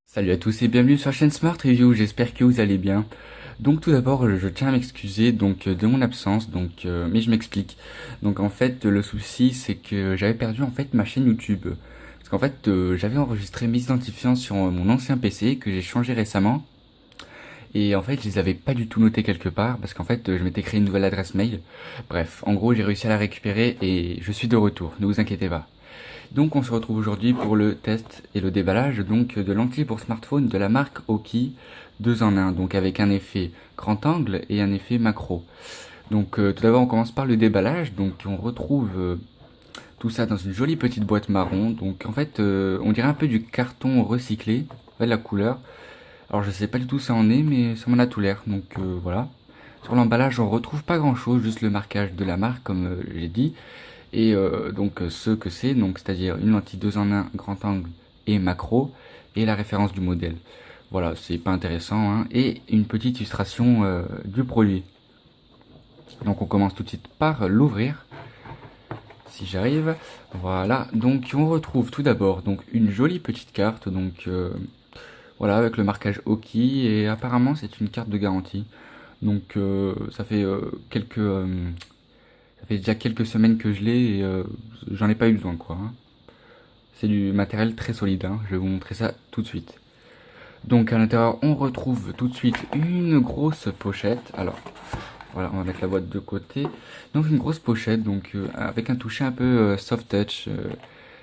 Salut à tous et bienvenue sur la chaîne Smart Review, j'espère que vous allez bien. Donc tout d'abord je tiens à m'excuser de mon absence, mais je m'explique. Donc en fait le souci c'est que j'avais perdu en fait ma chaîne YouTube. Parce qu'en fait j'avais enregistré mes identifiants sur mon ancien PC que j'ai changé récemment. Et en fait je les avais pas du tout notés quelque part parce qu'en fait je m'étais créé une nouvelle adresse mail. Bref, en gros j'ai réussi à la récupérer et je suis de retour, ne vous inquiétez pas. Donc on se retrouve aujourd'hui pour le test et le déballage de lentilles pour smartphone de la marque Oki 2 en 1, donc avec un effet grand angle et un effet macro. Donc tout d'abord on commence par le déballage, donc on retrouve tout ça dans une jolie petite boîte marron. Donc en fait on dirait un peu du carton recyclé, avec la couleur. Alors je sais pas du tout où ça en est mais ça m'en a tout l'air, donc voilà. Sur l'emballage on retrouve pas grand chose, juste le marquage de la marque comme j'ai dit. Et ce que c'est, donc c'est-à-dire une lentille 2 en 1 grand angle et macro, et la référence du modèle. Voilà, c'est pas intéressant, hein. Et une petite illustration du produit. Donc on commence tout de suite par l'ouvrir, si j'arrive. Voilà, donc on retrouve tout d'abord donc une jolie petite carte, voilà, avec le marquage Oki, et apparemment c'est une carte de garantie. Donc ça fait ça fait déjà quelques semaines que je l'ai et j'en ai pas eu besoin quoi, hein. C'est du matériel très solide, hein. Je vais vous montrer ça tout de suite. Donc à l'intérieur on retrouve tout de suite une grosse pochette. Alors voilà, on va mettre la boîte de côté. Donc une grosse pochette avec un toucher un peu soft touch.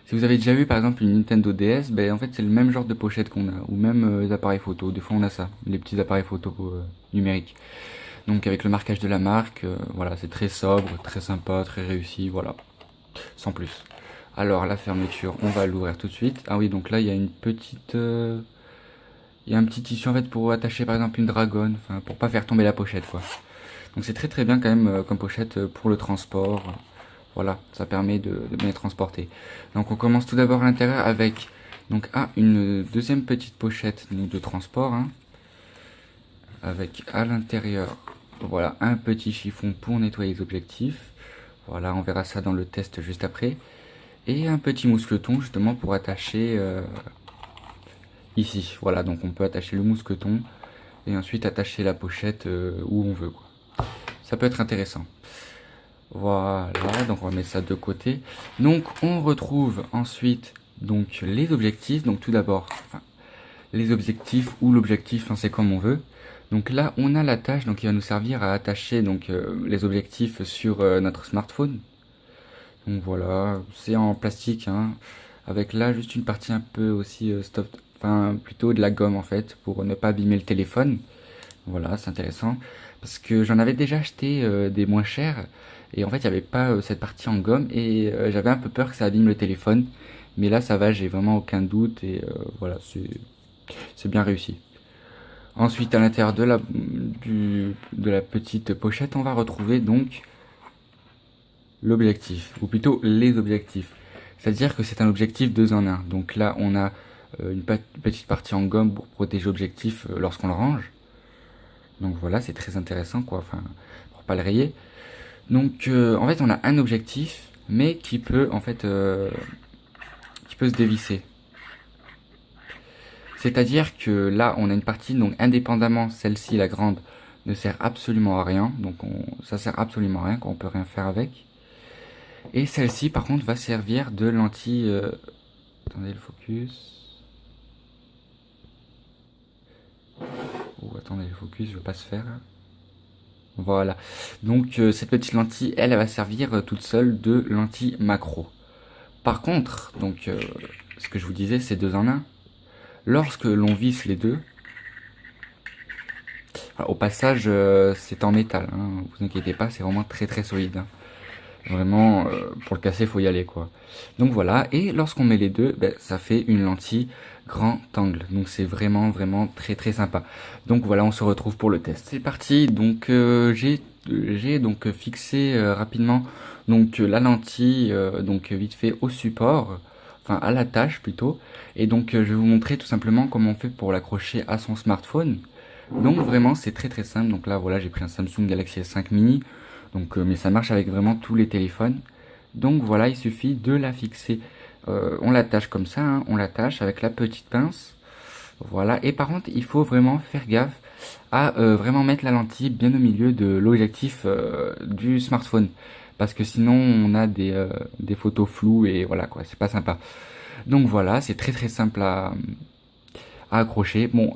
Si vous avez déjà vu par exemple une Nintendo DS, ben en fait c'est le même genre de pochette qu'on a, ou même les appareils photo. Des fois on a ça, les petits appareils photo numériques. Donc avec le marquage de la marque, voilà, c'est très sobre, très sympa, très réussi, voilà, sans plus. Alors la fermeture, on va l'ouvrir tout de suite. Ah oui, donc là il y a une petite, il y a un petit tissu en fait pour attacher par exemple une dragonne, enfin pour pas faire tomber la pochette quoi. Donc c'est très très bien quand même comme pochette pour le transport. Voilà, ça permet de bien transporter. Donc on commence tout d'abord à l'intérieur avec une deuxième petite pochette de transport, hein, avec à l'intérieur, voilà, un petit chiffon pour nettoyer les objectifs. Voilà, on verra ça dans le test juste après. Et un petit mousqueton justement pour attacher ici. Voilà, donc on peut attacher le mousqueton et ensuite attacher la pochette où on veut, quoi. Ça peut être intéressant. Voilà, donc on va mettre ça de côté. Donc on retrouve ensuite donc les objectifs. Donc tout d'abord, enfin, les objectifs ou l'objectif, hein, c'est comme on veut. Donc là on a l'attache donc qui va nous servir à attacher les objectifs sur notre smartphone. Donc voilà, c'est en plastique, hein, avec là juste une partie un peu aussi enfin plutôt de la gomme en fait pour ne pas abîmer le téléphone. Voilà, c'est intéressant parce que j'en avais déjà acheté des moins chers et en fait il n'y avait pas cette partie en gomme et j'avais un peu peur que ça abîme le téléphone. Mais là ça va, j'ai vraiment aucun doute et voilà, c'est bien réussi. Ensuite à l'intérieur de la petite pochette on va retrouver donc l'objectif, ou plutôt les objectifs. C'est-à-dire que c'est un objectif 2 en 1. Donc là, on a une petite partie en gomme pour protéger l'objectif lorsqu'on le range. Donc voilà, c'est très intéressant, quoi, enfin, pour pas le rayer. Donc en fait, on a un objectif, mais qui peut, en fait, qui peut se dévisser. C'est-à-dire que là, on a une partie, donc indépendamment, celle-ci, la grande, ne sert absolument à rien. Donc ça sert absolument à rien, qu'on peut rien faire avec. Et celle-ci par contre va servir de lentille... Attendez le focus. Oh attendez le focus, je veux pas se faire. Voilà. Donc cette petite lentille, elle va servir toute seule de lentille macro. Par contre, ce que je vous disais, c'est 2 en 1. Lorsque l'on visse les deux, au passage c'est en métal, hein, vous inquiétez pas, c'est vraiment très très solide, hein. Vraiment, pour le casser, faut y aller, quoi. Donc voilà, et lorsqu'on met les deux, ça fait une lentille grand angle. Donc c'est vraiment, vraiment très, très sympa. Donc voilà, on se retrouve pour le test. C'est parti, donc j'ai donc fixé rapidement la lentille, vite fait au support, enfin à l'attache plutôt. Et donc je vais vous montrer tout simplement comment on fait pour l'accrocher à son smartphone. Donc vraiment, c'est très très simple. Donc là, voilà, j'ai pris un Samsung Galaxy S5 mini. Donc, mais ça marche avec vraiment tous les téléphones. Donc voilà, il suffit de la fixer. On l'attache comme ça, hein, on l'attache avec la petite pince. Voilà, et par contre, il faut vraiment faire gaffe à vraiment mettre la lentille bien au milieu de l'objectif du smartphone. Parce que sinon, on a des photos floues et voilà quoi, c'est pas sympa. Donc voilà, c'est très très simple à accrocher. Bon,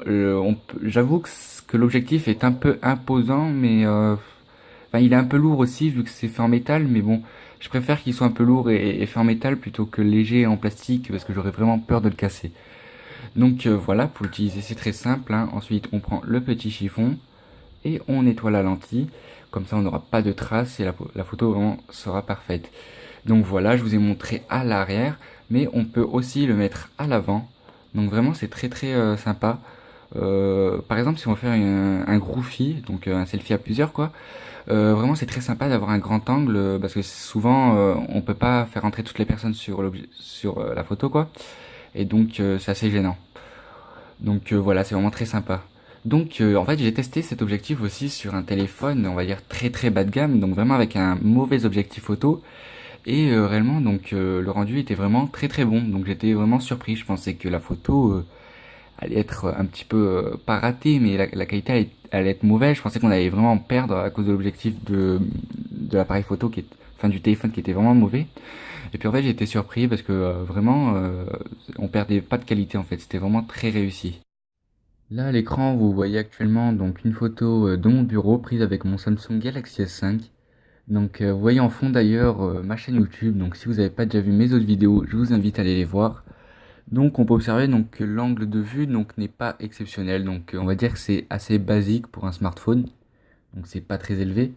j'avoue que l'objectif est un peu imposant, mais enfin, il est un peu lourd aussi vu que c'est fait en métal, mais bon, je préfère qu'il soit un peu lourd et fait en métal plutôt que léger en plastique parce que j'aurais vraiment peur de le casser. Donc voilà, pour l'utiliser c'est très simple, hein. Ensuite on prend le petit chiffon et on nettoie la lentille. Comme ça on n'aura pas de traces et la photo vraiment sera parfaite. Donc voilà, je vous ai montré à l'arrière, mais on peut aussi le mettre à l'avant. Donc vraiment c'est très très sympa. Par exemple si on veut faire un groupie, donc un selfie à plusieurs quoi, vraiment c'est très sympa d'avoir un grand angle parce que souvent on peut pas faire entrer toutes les personnes sur la photo quoi. Et donc c'est assez gênant. Donc voilà, c'est vraiment très sympa. Donc en fait j'ai testé cet objectif aussi sur un téléphone, on va dire très très bas de gamme, donc vraiment avec un mauvais objectif photo. Et réellement donc le rendu était vraiment très très bon. Donc j'étais vraiment surpris, je pensais que la photo allait être un petit peu pas ratée, mais la qualité allait être mauvaise. Je pensais qu'on allait vraiment perdre à cause de l'objectif de l'appareil photo enfin du téléphone qui était vraiment mauvais. Et puis en fait j'ai été surpris parce que vraiment on perdait pas de qualité en fait, c'était vraiment très réussi. Là à l'écran vous voyez actuellement donc une photo de mon bureau prise avec mon Samsung Galaxy S5. Donc vous voyez en fond d'ailleurs ma chaîne YouTube, donc si vous n'avez pas déjà vu mes autres vidéos, je vous invite à aller les voir. Donc on peut observer donc que l'angle de vue donc n'est pas exceptionnel, donc on va dire que c'est assez basique pour un smartphone, donc c'est pas très élevé.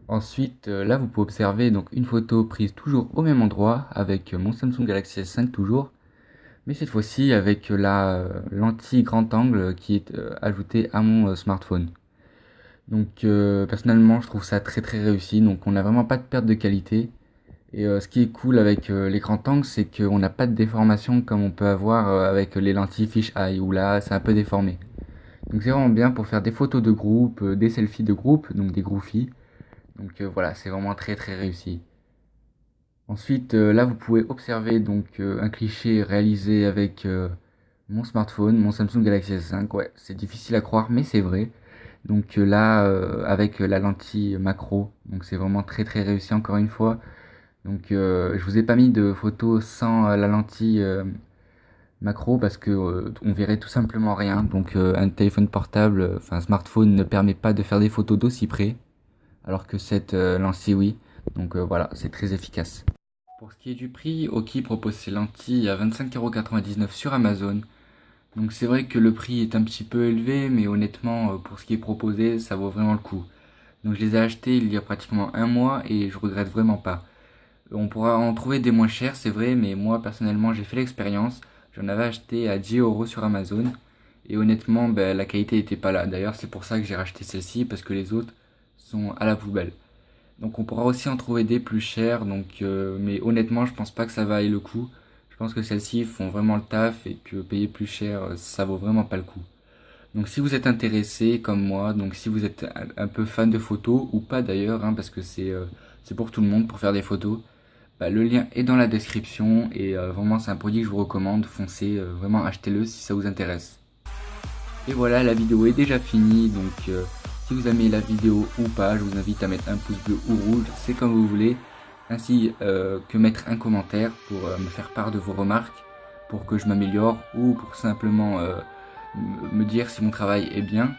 Ensuite là vous pouvez observer donc une photo prise toujours au même endroit avec mon Samsung Galaxy S5 toujours, mais cette fois-ci avec la lentille grand angle qui est ajoutée à mon smartphone. Donc personnellement je trouve ça très très réussi, donc on n'a vraiment pas de perte de qualité. Et ce qui est cool avec l'écran tank, c'est qu'on n'a pas de déformation comme on peut avoir avec les lentilles fisheye, où là c'est un peu déformé. Donc c'est vraiment bien pour faire des photos de groupe, des selfies de groupe, donc des groupies. Donc voilà, c'est vraiment très très réussi. Ensuite, là vous pouvez observer donc un cliché réalisé avec mon smartphone, mon Samsung Galaxy S5. Ouais, c'est difficile à croire, mais c'est vrai. Donc là, avec la lentille macro, donc c'est vraiment très très réussi encore une fois. Donc je vous ai pas mis de photos sans la lentille macro parce que on verrait tout simplement rien. Donc un téléphone portable, enfin un smartphone ne permet pas de faire des photos d'aussi près, alors que cette lentille oui. Donc voilà, c'est très efficace. Pour ce qui est du prix, Oki propose ses lentilles à 25,99€ sur Amazon. Donc c'est vrai que le prix est un petit peu élevé, mais honnêtement pour ce qui est proposé, ça vaut vraiment le coup. Donc je les ai achetés il y a pratiquement un mois et je regrette vraiment pas. On pourra en trouver des moins chers, c'est vrai, mais moi personnellement j'ai fait l'expérience. J'en avais acheté à 10€ sur Amazon. Et honnêtement, ben, la qualité était pas là. D'ailleurs, c'est pour ça que j'ai racheté celle-ci, parce que les autres sont à la poubelle. Donc on pourra aussi en trouver des plus chers, mais honnêtement, je pense pas que ça vaille le coup. Je pense que celles-ci font vraiment le taf et que payer plus cher, ça vaut vraiment pas le coup. Donc si vous êtes intéressé comme moi, donc si vous êtes un peu fan de photos, ou pas d'ailleurs, hein, parce que c'est pour tout le monde, pour faire des photos, bah, le lien est dans la description et vraiment c'est un produit que je vous recommande, foncez, vraiment achetez-le si ça vous intéresse. Et voilà, la vidéo est déjà finie, donc si vous aimez la vidéo ou pas, je vous invite à mettre un pouce bleu ou rouge, c'est comme vous voulez, ainsi que mettre un commentaire pour me faire part de vos remarques, pour que je m'améliore ou pour simplement me dire si mon travail est bien.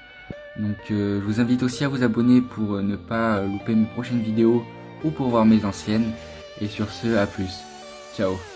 Donc je vous invite aussi à vous abonner pour ne pas louper mes prochaines vidéos ou pour voir mes anciennes. Et sur ce, à plus. Ciao.